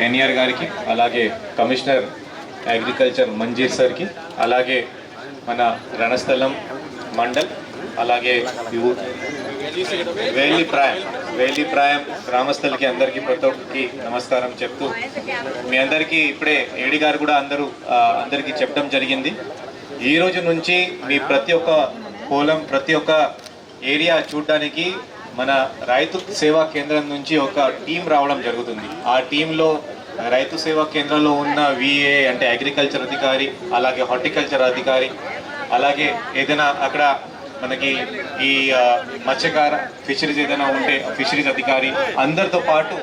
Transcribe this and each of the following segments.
NR గారికి, అలాగే commissioner agriculture Manjeera సార్కి, అలాగే మన రణస్థలం మండల్, అలాగే వేలిప్రాయం గ్రామస్తులకి అందరికీ ప్రతి ఒక్కరికి నమస్కారం చెప్తూ, మీ అందరికీ ఇప్పుడే ఏడి గారు కూడా అందరికీ చెప్పడం జరిగింది. ఈ రోజు నుంచి మీ ప్రతి ఒక్క పొలం, ప్రతి ఒక్క ఏరియా చూడడానికి మన రైతు సేవా కేంద్రం నుంచి ఒక టీం రావడం జరుగుతుంది. ఆ టీంలో రైతు సేవా కేంద్రంలో ఉన్న విఏ అంటే అగ్రికల్చర్ అధికారి, అలాగే హార్టికల్చర్ అధికారి, అలాగే ఏదైనా అక్కడ మనకి ఈ మత్స్యకార ఫిషరీస్ ఏదైనా ఉంటే ఫిషరీస్ అధికారి, అందరితో పాటు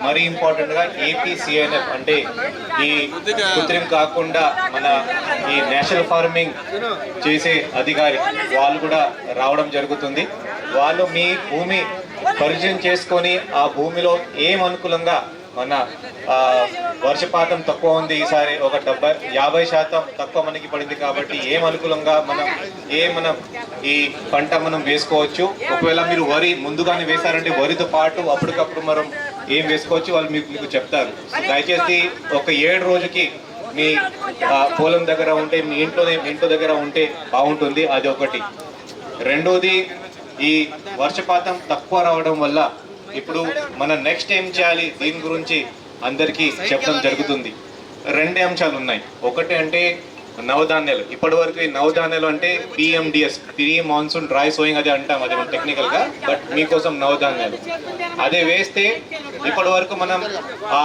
మరీ ఇంపార్టెంట్గా ఏపీసీఎన్ఎఫ్ అంటే ఈ కృత్రిమ కాకుండా మన ఈ నేషనల్ ఫార్మింగ్ చేసే అధికారి వాళ్ళు కూడా రావడం జరుగుతుంది. వాళ్ళు మీ భూమి పరిచయం చేసుకొని ఆ భూమిలో ఏం అనుకూలంగా మన వర్షపాతం తక్కువ ఉంది, ఈసారి ఒక 50% తక్కువ మనకి పడింది కాబట్టి ఏం అనుకూలంగా మనం ఈ పంట మనం వేసుకోవచ్చు. ఒకవేళ మీరు వరి ముందుగానే వేశారంటే వరితో పాటు అప్పటికప్పుడు మనం ఏం వేసుకోవచ్చు వాళ్ళు మీకు చెప్తారు. దయచేసి ఒక 7 రోజుకి మీ పొలం దగ్గర ఉంటే, మీ ఇంట్లో దగ్గర ఉంటే బాగుంటుంది. అది ఒకటి. రెండోది, ఈ వర్షపాతం తక్కువ రావడం వల్ల ఇప్పుడు మన నెక్స్ట్ ఏం చేయాలి దీని గురించి అందరికీ చెప్పడం జరుగుతుంది. 2 అంశాలు ఉన్నాయి. ఒకటి అంటే నవధాన్యాలు. ఇప్పటి వరకు ఈ నవధాన్యాలు అంటే PMDS, pre monsoon dry sowing అది అంటాం, అది మనం టెక్నికల్గా. బట్ మీకోసం నవధాన్యాలు అదే వేస్తే ఇప్పటి వరకు మనం ఆ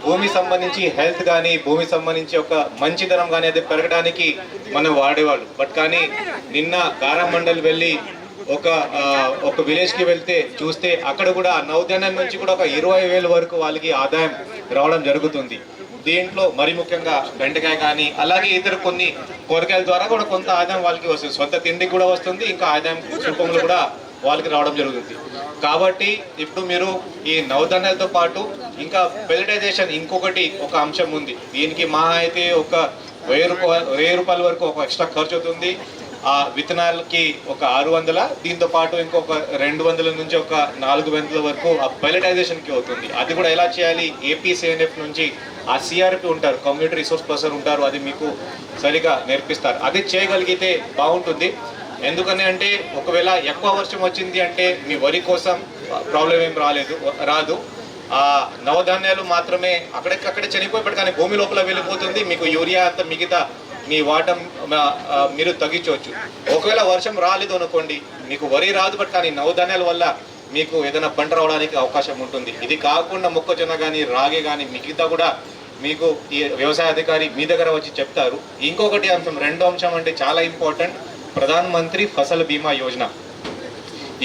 భూమి సంబంధించి హెల్త్ కానీ, భూమి సంబంధించి ఒక మంచిదనం కానీ అది పెరగడానికి మనం వాడేవాళ్ళు. బట్ కానీ నిన్న గారామండల్ వెళ్ళి ఒక విలేజ్కి వెళ్తే చూస్తే అక్కడ కూడా నవధాన్యం నుంచి కూడా ఒక 20,000 వరకు వాళ్ళకి ఆదాయం రావడం జరుగుతుంది. దీంట్లో మరి ముఖ్యంగా బెండకాయ కానీ అలాగే ఇతర కొన్ని కూరగాయల ద్వారా కూడా కొంత ఆదాయం వాళ్ళకి వస్తుంది. సొంత తిండికి కూడా వస్తుంది, ఇంకా ఆదాయం రూపంలో కూడా వాళ్ళకి రావడం జరుగుతుంది. కాబట్టి ఇప్పుడు మీరు ఈ నవధాన్యాలతో పాటు ఇంకా పెల్లటైజేషన్ ఇంకొకటి ఒక అంశం ఉంది. దీనికి మా అయితే ఒక 1000 రూపాయల వరకు ఒక ఎక్స్ట్రా ఖర్చు అవుతుంది. ఆ విత్తనాలకి ఒక 600, దీంతో పాటు ఇంకొక 200 నుంచి ఒక 400 వరకు ఆ పైలటైజేషన్కి అవుతుంది. అది కూడా ఎలా చేయాలి, ఏపీసీఎన్ఎఫ్ నుంచి ఆ CRP ఉంటారు, కమ్యూనిటీ రిసోర్స్ పర్సన్ ఉంటారు, అది మీకు సరిగా నేర్పిస్తారు. అది చేయగలిగితే బాగుంటుంది. ఎందుకని అంటే ఒకవేళ ఎక్కువ వర్షం వచ్చింది అంటే మీ వరి కోసం ప్రాబ్లం ఏం రాదు. ఆ నవధాన్యాలు మాత్రమే అక్కడికక్కడే చనిపోయి కానీ భూమి లోపల వెళ్ళిపోతుంది. మీకు యూరియా అంతా మిగతా మీ వాటం మీరు తగ్గించవచ్చు. ఒకవేళ వర్షం రాలేదు అనుకోండి, మీకు వరి రాదు, బట్ కానీ నవధాన్యాల వల్ల మీకు ఏదైనా పంట రావడానికి అవకాశం ఉంటుంది. ఇది కాకుండా మొక్కజొన్న కానీ, రాగి కానీ మిగతా కూడా మీకు ఈ వ్యవసాయ అధికారి మీ దగ్గర వచ్చి చెప్తారు. ఇంకొకటి అంశం, 2వ అంశం అంటే చాలా ఇంపార్టెంట్, ప్రధాన్ మంత్రి ఫసల్ బీమా యోజన.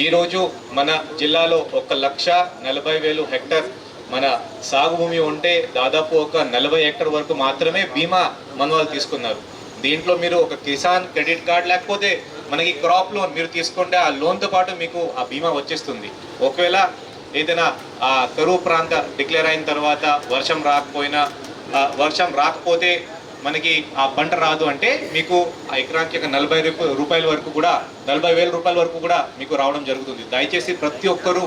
ఈరోజు మన జిల్లాలో 1,40,000 హెక్టర్ మన సాగు భూమి ఉంటే దాదాపు ఒక 40 హెక్టర్ వరకు మాత్రమే బీమా మన వాళ్ళు తీసుకున్నారు. దీంట్లో మీరు ఒక కిసాన్ క్రెడిట్ కార్డ్ లేకపోతే మనకి క్రాప్ లోన్ మీరు తీసుకుంటే ఆ లోన్తో పాటు మీకు ఆ బీమా వచ్చేస్తుంది. ఒకవేళ ఏదైనా ఆ కరువు ప్రాంత డిక్లేర్ అయిన తర్వాత వర్షం రాకపోతే మనకి ఆ పంట రాదు అంటే మీకు ఆ ఎకరానికి 40,000 రూపాయల వరకు కూడా మీకు రావడం జరుగుతుంది. దయచేసి ప్రతి ఒక్కరూ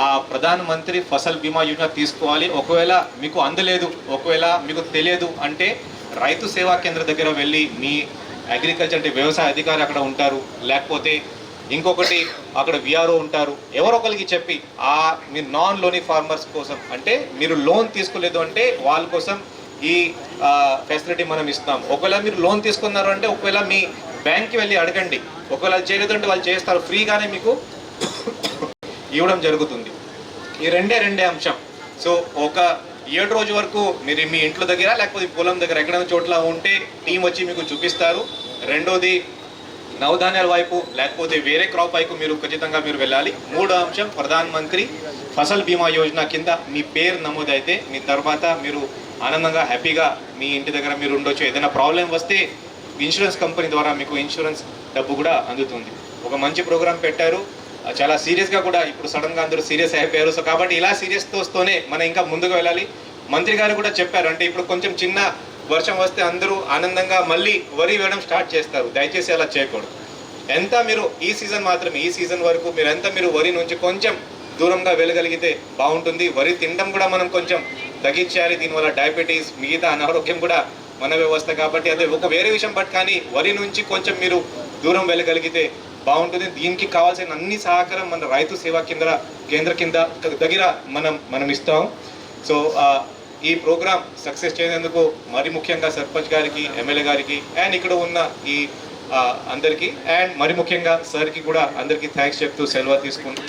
ఆ ప్రధాన మంత్రి ఫసల్ బీమా యోజన తీసుకోవాలి. ఒకవేళ మీకు అందలేదు, ఒకవేళ మీకు తెలియదు అంటే రైతు సేవా కేంద్ర దగ్గర వెళ్ళి మీ అగ్రికల్చర్ అంటే వ్యవసాయ అధికారి అక్కడ ఉంటారు, లేకపోతే ఇంకొకటి అక్కడ VRO ఉంటారు, ఎవరో ఒకరికి చెప్పి మీ నాన్ లోనీ ఫార్మర్స్ కోసం అంటే మీరు లోన్ తీసుకోలేదు అంటే వాళ్ళ కోసం ఈ ఫెసిలిటీ మనం ఇస్తాం. ఒకవేళ మీరు లోన్ తీసుకున్నారు అంటే ఒకవేళ మీ బ్యాంక్కి వెళ్ళి అడగండి. ఒకవేళ చేయలేదు అంటే వాళ్ళు చేస్తారు, ఫ్రీగానే మీకు ఇవ్వడం జరుగుతుంది. ఈ రెండే అంశం. సో ఒక 7 రోజు వరకు మీరు మీ ఇంట్లో దగ్గర లేకపోతే పొలం దగ్గర ఎక్కడైనా చోట్ల ఉంటే టీం వచ్చి మీకు చూపిస్తారు. రెండోది నవధాన్యాల వైపు లేకపోతే వేరే క్రాప్ వైపు మీరు ఖచ్చితంగా వెళ్ళాలి. 3వ అంశం, ప్రధాన్ మంత్రి ఫసల్ బీమా యోజన కింద మీ పేరు నమోదైతే మీ తర్వాత మీరు ఆనందంగా హ్యాపీగా మీ ఇంటి దగ్గర మీరు ఉండొచ్చు. ఏదైనా ప్రాబ్లం వస్తే ఇన్సూరెన్స్ కంపెనీ ద్వారా మీకు ఇన్సూరెన్స్ డబ్బు కూడా అందుతుంది. ఒక మంచి ప్రోగ్రాం పెట్టారు, చాలా సీరియస్గా కూడా ఇప్పుడు సడన్గా అందరూ సీరియస్ అయిపోయారు. సో కాబట్టి ఇలా సీరియస్తోనే మనం ఇంకా ముందుకు వెళ్ళాలి. మంత్రి గారు కూడా చెప్పారు, అంటే ఇప్పుడు కొంచెం చిన్న వర్షం వస్తే అందరూ ఆనందంగా మళ్ళీ వరి వేయడం స్టార్ట్ చేస్తారు. దయచేసి అలా చేయకూడదు. ఎంత మీరు ఈ సీజన్ వరకు మీరు వరి నుంచి కొంచెం దూరంగా వెళ్ళగలిగితే బాగుంటుంది. వరి తినడం కూడా మనం కొంచెం తగ్గించాలి. దీనివల్ల డయాబెటీస్ మిగతా అనారోగ్యం కూడా మన వ్యవస్థ కాబట్టి అదే ఒక వేరే విషయం. బట్ కానీ వరి నుంచి కొంచెం మీరు దూరం వెళ్ళగలిగితే బాగుంటుంది. దీనికి కావాల్సిన అన్ని సహకారం మన రైతు సేవా కేంద్ర కింద దగ్గర మనం ఇస్తాం. సో ఈ ప్రోగ్రామ్ సక్సెస్ చేసేందుకు మరి ముఖ్యంగా సర్పంచ్ గారికి, ఎమ్మెల్యే గారికి అండ్ ఇక్కడ ఉన్న ఈ అందరికీ అండ్ మరి ముఖ్యంగా సార్కి కూడా అందరికీ థ్యాంక్స్ చెప్తూ సెలవు తీసుకుంటాం.